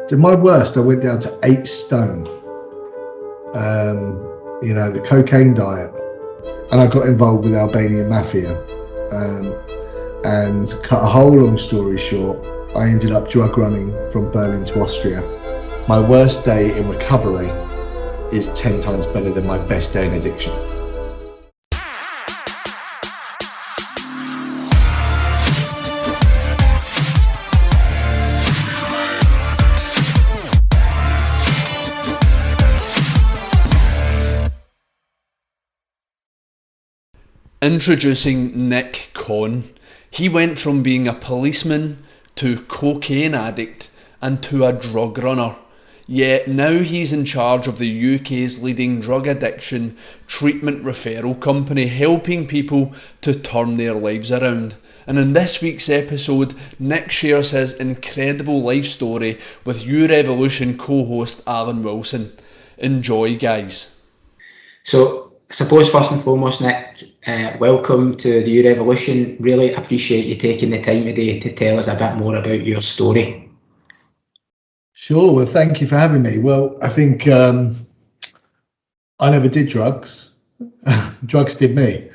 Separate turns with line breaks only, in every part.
To my worst, I went down to 8 stone. The cocaine diet, and I got involved with Albanian mafia. And cut a whole long story short, I ended up drug running from Berlin to Austria. My worst day in recovery is 10 times better than my best day in addiction.
Introducing Nick Conn. He went from being a policeman to cocaine addict and to a drug runner. Yet now he's in charge of the UK's leading drug addiction treatment referral company, helping people to turn their lives around. And in this week's episode, Nick shares his incredible life story with YouRevolution co-host Alan Wilson. Enjoy, guys.
So, I suppose first and foremost, Nick, welcome to the YouRevolution. Really appreciate you taking the time today to tell us a bit more about your story.
Sure, well, thank you for having me. Well, I think I never did drugs. Drugs did me.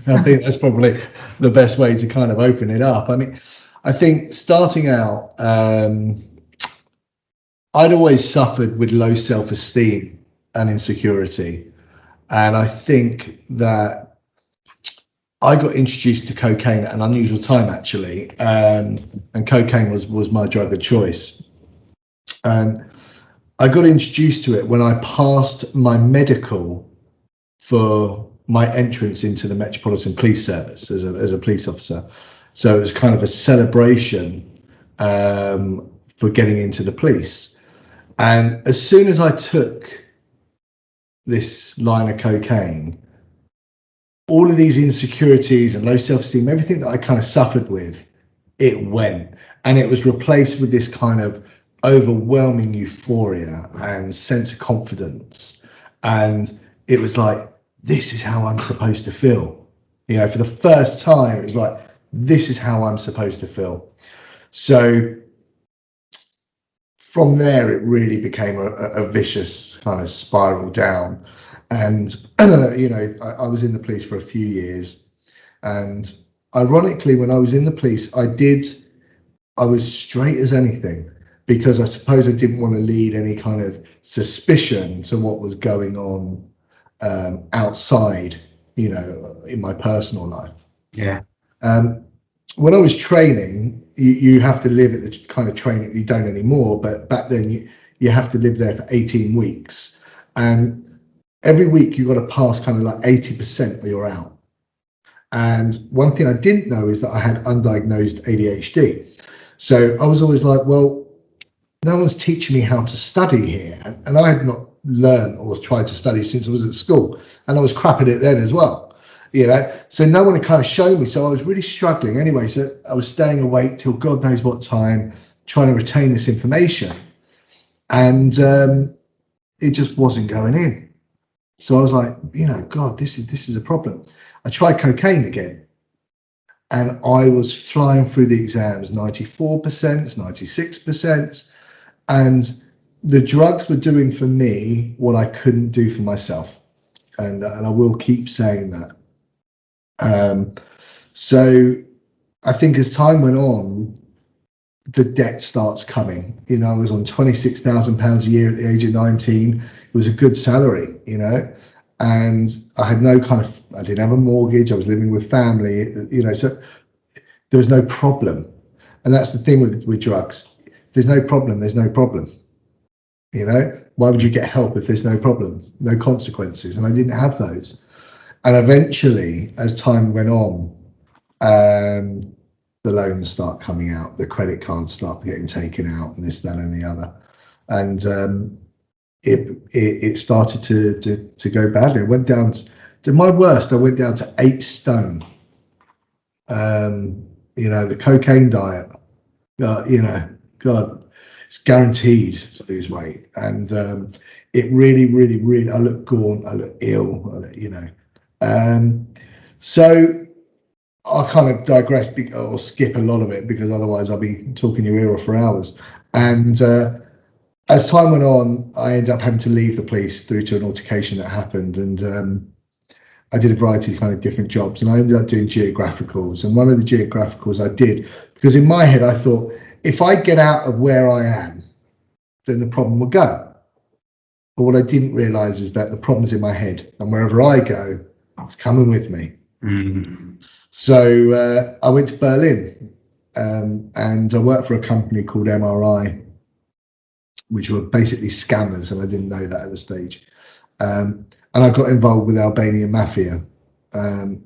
I think that's probably the best way to kind of open it up. I mean, I think starting out, I'd always suffered with low self-esteem and insecurity. And I think that I got introduced to cocaine at an unusual time, actually, and cocaine was my drug of choice. And I got introduced to it when I passed my medical for my entrance into the Metropolitan Police Service as a police officer. So it was kind of a celebration for getting into the police. And as soon as I took this line of cocaine, all of these insecurities and low self-esteem, everything that I kind of suffered with, it went, and it was replaced with this kind of overwhelming euphoria and sense of confidence. And it was like, this is how I'm supposed to feel. For the first time, it was like, this is how I'm supposed to feel. So from there, it really became a vicious kind of spiral down. And, I was in the police for a few years. And ironically, when I was in the police, I was straight as anything, because I suppose I didn't want to lead any kind of suspicion to what was going on outside, in my personal life.
Yeah.
When I was training, you have to live at the kind of training you don't anymore, but back then you have to live there for 18 weeks. And every week you got to pass kind of like 80% or you're out. And one thing I didn't know is that I had undiagnosed ADHD. So I was always like, well, no one's teaching me how to study here. And I had not learned or tried to study since I was at school. And I was crap at it then as well. So no one had kind of shown me. So I was really struggling anyway. So I was staying awake till God knows what time, trying to retain this information. And it just wasn't going in. So I was like, God, this is a problem. I tried cocaine again. And I was flying through the exams, 94%, 96%. And the drugs were doing for me what I couldn't do for myself. And I will keep saying that. So I think as time went on, the debt starts coming. I was on £26,000 a year at the age of 19. It was a good salary, and I had I didn't have a mortgage. I was living with family, so there was no problem. And that's the thing with drugs. If there's no problem, there's no problem. Why would you get help if there's no problems, no consequences? And I didn't have those. And eventually, as time went on, the loans start coming out, the credit cards start getting taken out, and this, that, and the other. And it started to go badly. It went down to my worst. I went down to 8 stone. The cocaine diet. God, it's guaranteed to lose weight. And it really, really, really. I look gaunt. I look ill. So I'll kind of digress or skip a lot of it, because otherwise I'll be talking your ear off for hours. And as time went on, I ended up having to leave the police due to an altercation that happened, and I did a variety of kind of different jobs, and I ended up doing geographicals. And one of the geographicals I did, because in my head I thought, if I get out of where I am, then the problem will go. But what I didn't realise is that the problem's in my head, and wherever I go, it's coming with me. So I went to Berlin, and I worked for a company called MRI, which were basically scammers, and I didn't know that at the stage. And I got involved with Albanian mafia. And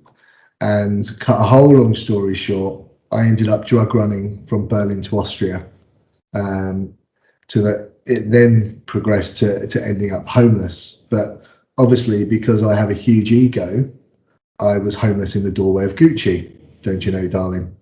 cut a whole long story short, I ended up drug running from Berlin to Austria. To that, it then progressed to ending up homeless. But obviously, because I have a huge ego, I was homeless in the doorway of Gucci. Don't you know, darling?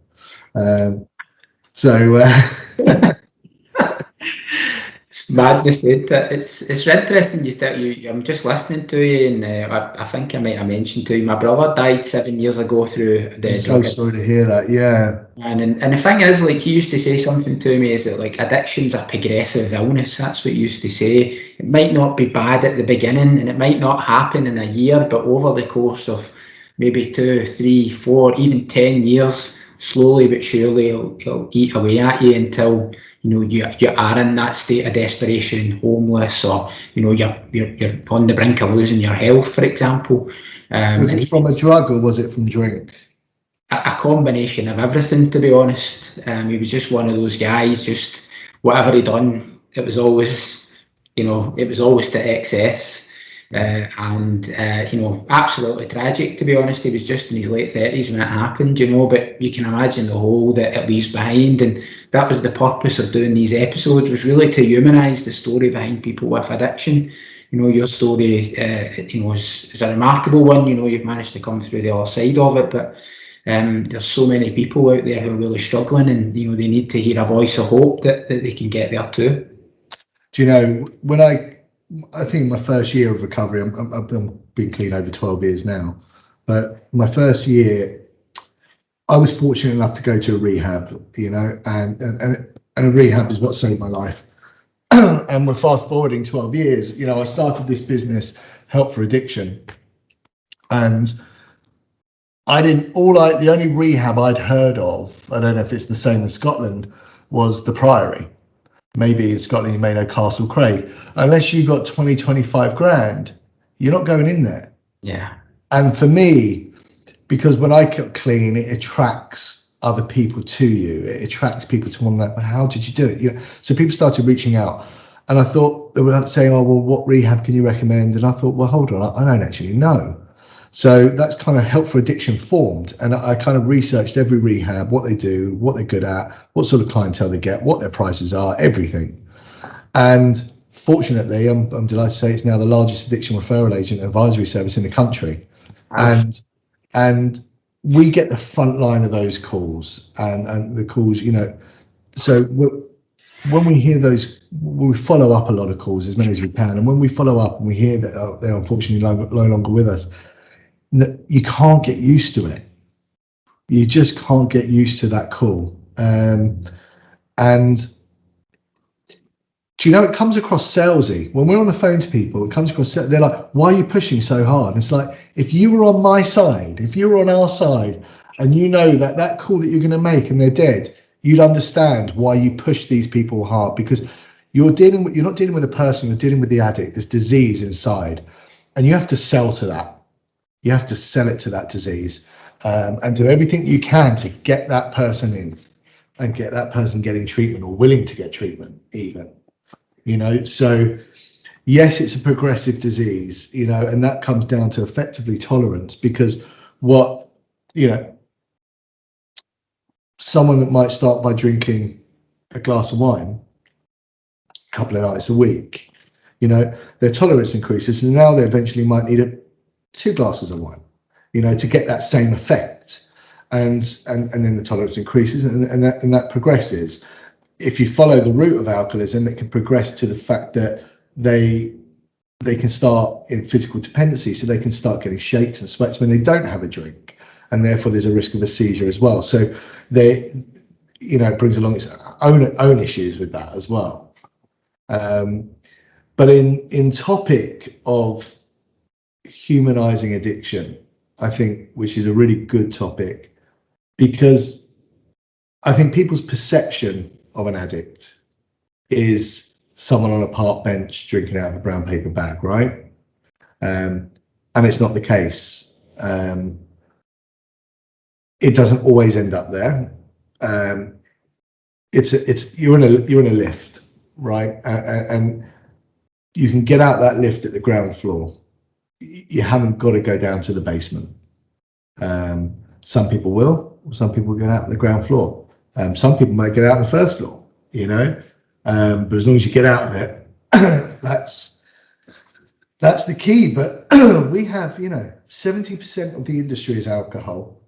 It's madness, isn't it? It's interesting just that I'm just listening to you, and I think I might have mentioned to you, my brother died 7 years ago through the
I'm so sorry to hear that. Yeah.
And the thing is, like, he used to say something to me, is that, like, addiction's a progressive illness. That's what he used to say. It might not be bad at the beginning, and it might not happen in a year, but over the course of maybe 2, 3, 4, even 10 years, slowly but surely it'll eat away at you until you are in that state of desperation, homeless, or you're on the brink of losing your health, for example.
Was it from a drug or was it from drink?
A combination of everything, to be honest. He was just one of those guys, just whatever he done, it was always to excess. And absolutely tragic, to be honest. He was just in his late 30s when it happened, but you can imagine the hole that it leaves behind. And that was the purpose of doing these episodes, was really to humanise the story behind people with addiction. Your story is a remarkable one. You've managed to come through the other side of it, but there's so many people out there who are really struggling, and they need to hear a voice of hope that they can get there too.
Do you know, when I think my first year of recovery, I've been clean over 12 years now, but my first year, I was fortunate enough to go to a rehab, and a rehab is what saved my life. And we're fast forwarding 12 years. I started this business, Help for Addiction, and the only rehab I'd heard of, I don't know if it's the same in Scotland, was the Priory. Maybe in Scotland you may know Castle Craig. Unless you got 20, 25 grand, you're not going in there.
Yeah.
And for me, because when I got clean, it attracts other people to you. It attracts people to want to know, how did you do it? So people started reaching out, and I thought they were saying, oh, well, what rehab can you recommend? And I thought, well, hold on, I don't actually know. So that's kind of Help for Addiction formed, and I kind of researched every rehab, what they do, what they're good at, what sort of clientele they get, what their prices are, everything. And fortunately, I'm delighted to say it's now the largest addiction referral agent advisory service in the country.
Wow.
And we get the front line of those calls, and the calls, so when we hear those, we follow up a lot of calls, as many as we can. And when we follow up and we hear that they're unfortunately no longer with us, you can't get used to it. You just can't get used to that call. And do you know, it comes across salesy. When we're on the phone to people, it comes across, they're like, why are you pushing so hard? And it's like, if you were on my side, if you were on our side, and you know that call that you're going to make and they're dead, you'd understand why you push these people hard, because you're not dealing with a person, you're dealing with the addict, this disease inside, and you have to sell to that. You have to sell it to that disease, and do everything you can to get that person in and get that person getting treatment, or willing to get treatment even, so yes, it's a progressive disease, and that comes down to effectively tolerance, because someone that might start by drinking a glass of wine a couple of nights a week, their tolerance increases, and now they eventually might need 2 glasses of wine, to get that same effect, and then the tolerance increases, and that progresses. If you follow the route of alcoholism, it can progress to the fact that they can start in physical dependency, so they can start getting shakes and sweats when they don't have a drink, and therefore there's a risk of a seizure as well. So it brings along its own issues with that as well. But in topic of humanizing addiction, I think, which is a really good topic, because I think people's perception of an addict is someone on a park bench drinking out of a brown paper bag, right? And it's not the case. It doesn't always end up there. You're in a lift, right? And you can get out that lift at the ground floor. You haven't got to go down to the basement. Some people will. Some people get out on the ground floor. Some people might get out on the first floor. But as long as you get out of it, that's the key. But we have, 70% of the industry is alcohol,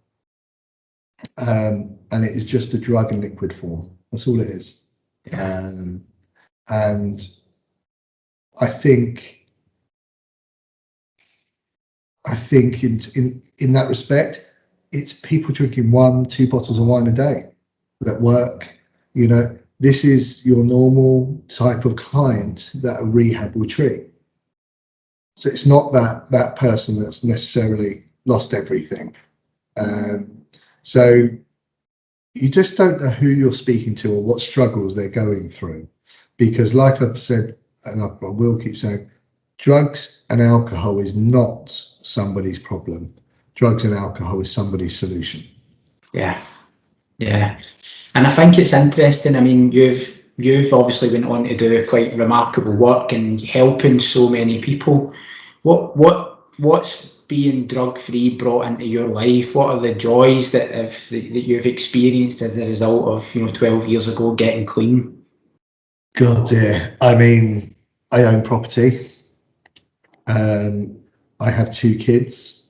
and it is just a drug in liquid form. That's all it is. And I think in that respect, it's people drinking 1-2 bottles of wine a day at work. This is your normal type of client that a rehab will treat. So it's not that person that's necessarily lost everything. So you just don't know who you're speaking to or what struggles they're going through, because like I've said, and I will keep saying, drugs and alcohol is not somebody's problem. Drugs and alcohol is somebody's solution.
Yeah. And I think it's interesting. I mean, you've obviously went on to do quite remarkable work and helping so many people. What's being drug free brought into your life? What are the joys that you've experienced as a result of 12 years ago getting clean?
God, yeah. I mean, I own property. I have 2 kids.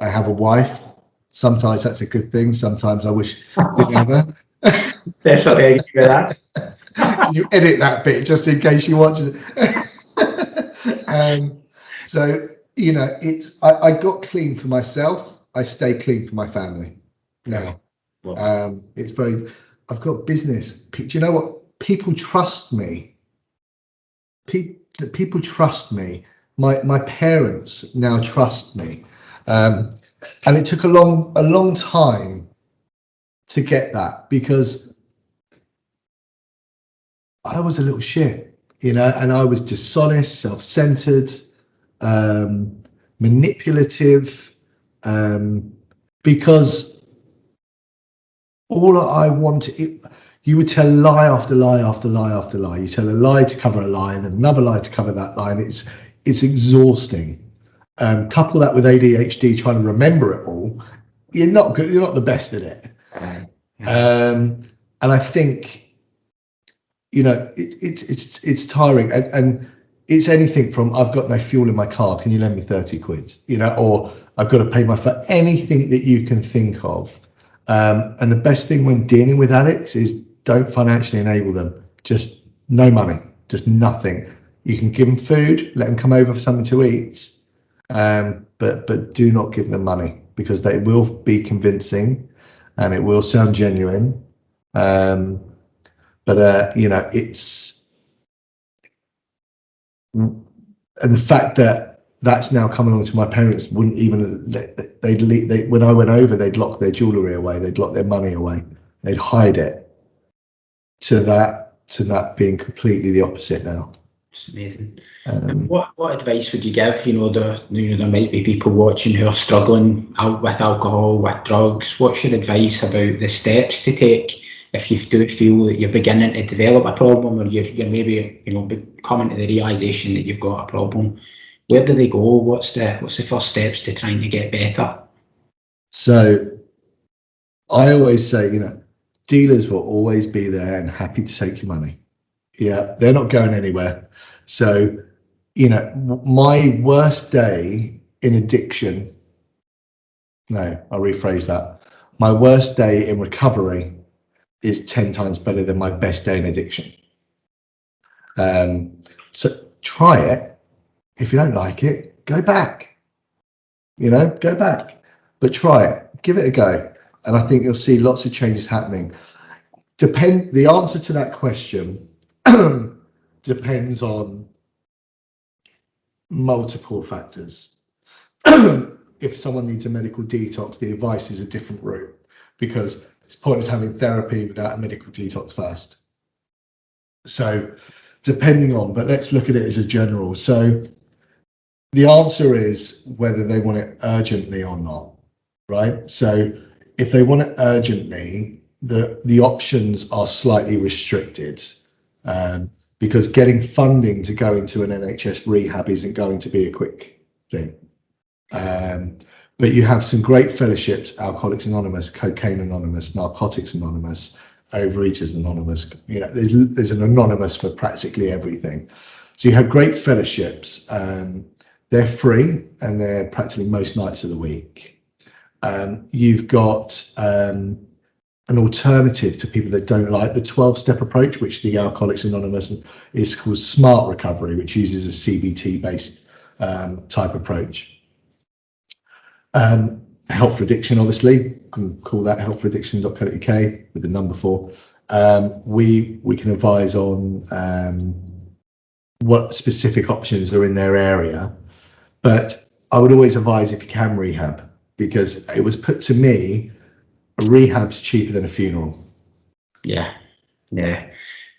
I have a wife. Sometimes that's a good thing. Sometimes I wish I didn't have her.
Definitely agree with that.
You edit that bit just in case you watch it. So I got clean for myself. I stay clean for my family now. I've got business. Do you know what? People trust me. People trust me. My parents now trust me. And it took a long time to get that, because I was a little shit, and I was dishonest, self-centered, manipulative, because all I wanted, you would tell lie after lie after lie after lie. You tell a lie to cover a lie and another lie to cover that lie, and it's exhausting. Couple that with ADHD, trying to remember it all, you're not good. You're not the best at it. And I think it's tiring, and it's anything from I've got no fuel in my car, can you lend me 30 quid? Or I've got to pay for anything that you can think of. And the best thing when dealing with addicts is don't financially enable them. Just no money, just nothing. You can give them food, let them come over for something to eat, but do not give them money, because they will be convincing and it will sound genuine. It's, and the fact that that's now come along to my parents, wouldn't even, when I went over, they'd lock their jewellery away, they'd lock their money away, they'd hide it, to that being completely the opposite now.
It's amazing. What advice would you give? There might be people watching who are struggling out with alcohol, with drugs. What's your advice about the steps to take if you do feel that you're beginning to develop a problem, or you're maybe coming to the realization that you've got a problem? Where do they go? What's the first steps to trying to get better?
So I always say, dealers will always be there and happy to take your money. Yeah, they're not going anywhere. So, my worst day in addiction, no, I'll rephrase that. My worst day in recovery is 10 times better than my best day in addiction. So try it. If you don't like it, go back. Go back. But try it. Give it a go. And I think you'll see lots of changes happening. The answer to that question depends on multiple factors. If someone needs a medical detox, the advice is a different route, because it's pointless having therapy without a medical detox first. So depending on, but let's look at it as a general. So the answer is whether they want it urgently or not, right? So if they want it urgently, the options are slightly restricted, because getting funding to go into an NHS rehab isn't going to be a quick thing. But you have some great fellowships: Alcoholics Anonymous, Cocaine Anonymous, Narcotics Anonymous, Overeaters Anonymous. You know, there's an anonymous for practically everything. So you have great fellowships. They're free and they're practically most nights of the week. You've got an alternative to people that don't like the 12-step approach, which the Alcoholics Anonymous is called Smart Recovery, which uses a CBT-based type approach. Help for Addiction, obviously, you can call that helpforaddiction.co.uk with the number 4. We can advise on what specific options are in their area, but I would always advise if you can rehab, because it was put to me, a rehab's cheaper than a funeral.
Yeah.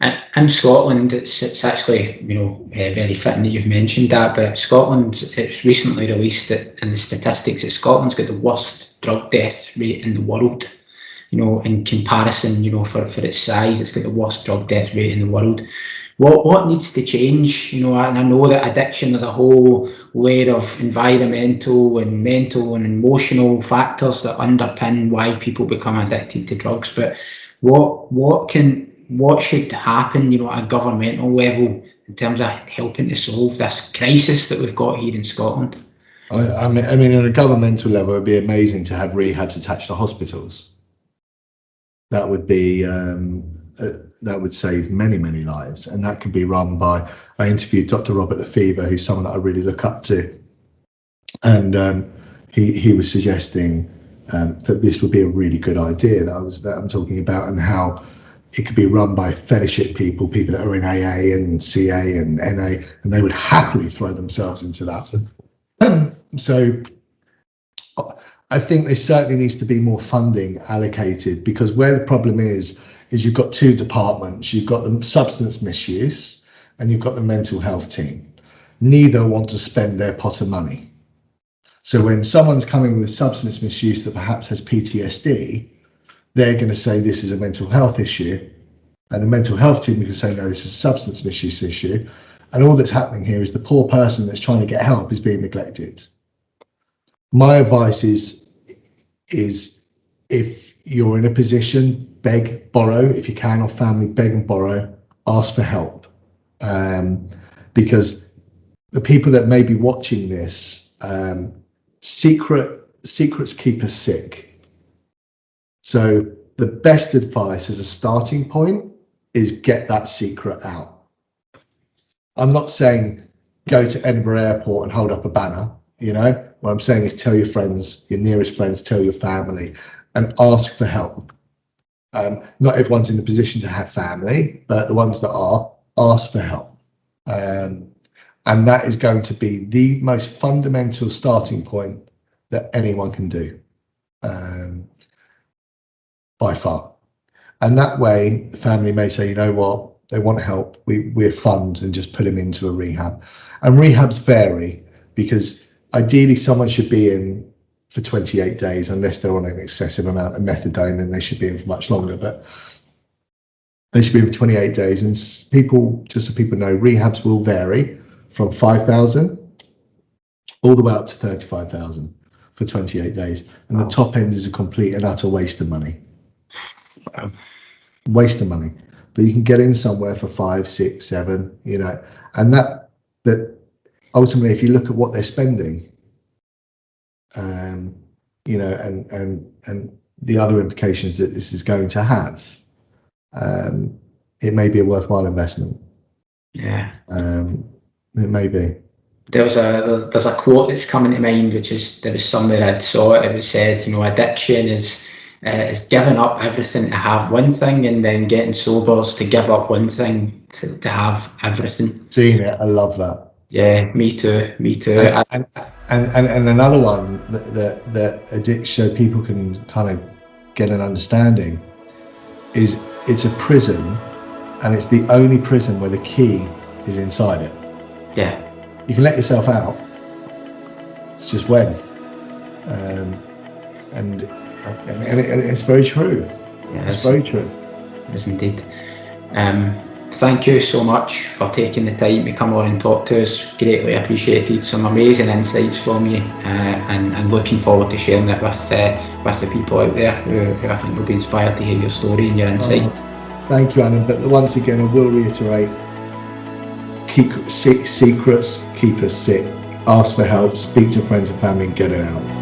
And in Scotland, it's actually, very fitting that you've mentioned that, but Scotland, it's recently released that in the statistics that Scotland's got the worst drug death rate in the world. In comparison, for its size, it's got the worst drug death rate in the world. What needs to change? And I know that addiction is a whole layer of environmental and mental and emotional factors that underpin why people become addicted to drugs. But what should happen, at a governmental level in terms of helping to solve this crisis that we've got here in Scotland?
I mean, on a governmental level, it'd be amazing to have rehabs attached to hospitals. That would be that would save many, many lives, and that could be run by. I interviewed Dr. Robert Lefevre, who's someone that I really look up to, and he was suggesting that this would be a really good idea that I'm talking about, and how it could be run by fellowship people that are in AA and CA and NA, and they would happily throw themselves into that. So I think there certainly needs to be more funding allocated, because where the problem is you've got 2 departments. You've got the substance misuse and you've got the mental health team. Neither want to spend their pot of money. So when someone's coming with substance misuse that perhaps has PTSD, they're going to say this is a mental health issue, and the mental health team can say no, this is a substance misuse issue. And all that's happening here is the poor person that's trying to get help is being neglected. My advice is if you're in a position, beg, borrow, if you can, or family, beg and borrow, ask for help. Because the people that may be watching this, secrets keep us sick. So the best advice as a starting point is get that secret out. I'm not saying go to Edinburgh Airport and hold up a banner, What I'm saying is tell your friends, your nearest friends, tell your family, and ask for help. Not everyone's in the position to have family, but the ones that are, ask for help. And that is going to be the most fundamental starting point that anyone can do, by far. And that way, the family may say, you know what, they want help, we're fund, and just put them into a rehab. And rehabs vary, because ideally someone should be in for 28 days, unless they're on an excessive amount of methadone, then they should be in for much longer, but they should be in for 28 days. And just so people know, rehabs will vary from 5,000 all the way up to 35,000 for 28 days. And the top end is a complete and utter waste of money.
Wow.
Waste of money. But you can get in somewhere for 5, 6, 7, and that ultimately, if you look at what they're spending, and the other implications that this is going to have, it may be a worthwhile investment.
Yeah.
It may be.
There's a quote that's coming to mind, which is, there was somewhere I saw it. It was said, addiction is It's giving up everything to have one thing, and then getting sober's to give up one thing to have everything.
Seen it. I love that.
Yeah, me too. Me too.
And another one that addicts so people can kind of get an understanding is it's a prison, and it's the only prison where the key is inside it.
Yeah.
You can let yourself out. It's just when. And it's very true.
Yeah,
it's very true.
Yes, indeed. Thank you so much for taking the time to come on and talk to us. Greatly appreciated. Some amazing insights from you, and looking forward to sharing it with the people out there who I think will be inspired to hear your story and your insight.
Thank you, Anna. But once again, I will reiterate: keep secrets, keep us sick. Ask for help. Speak to friends and family, and get it out.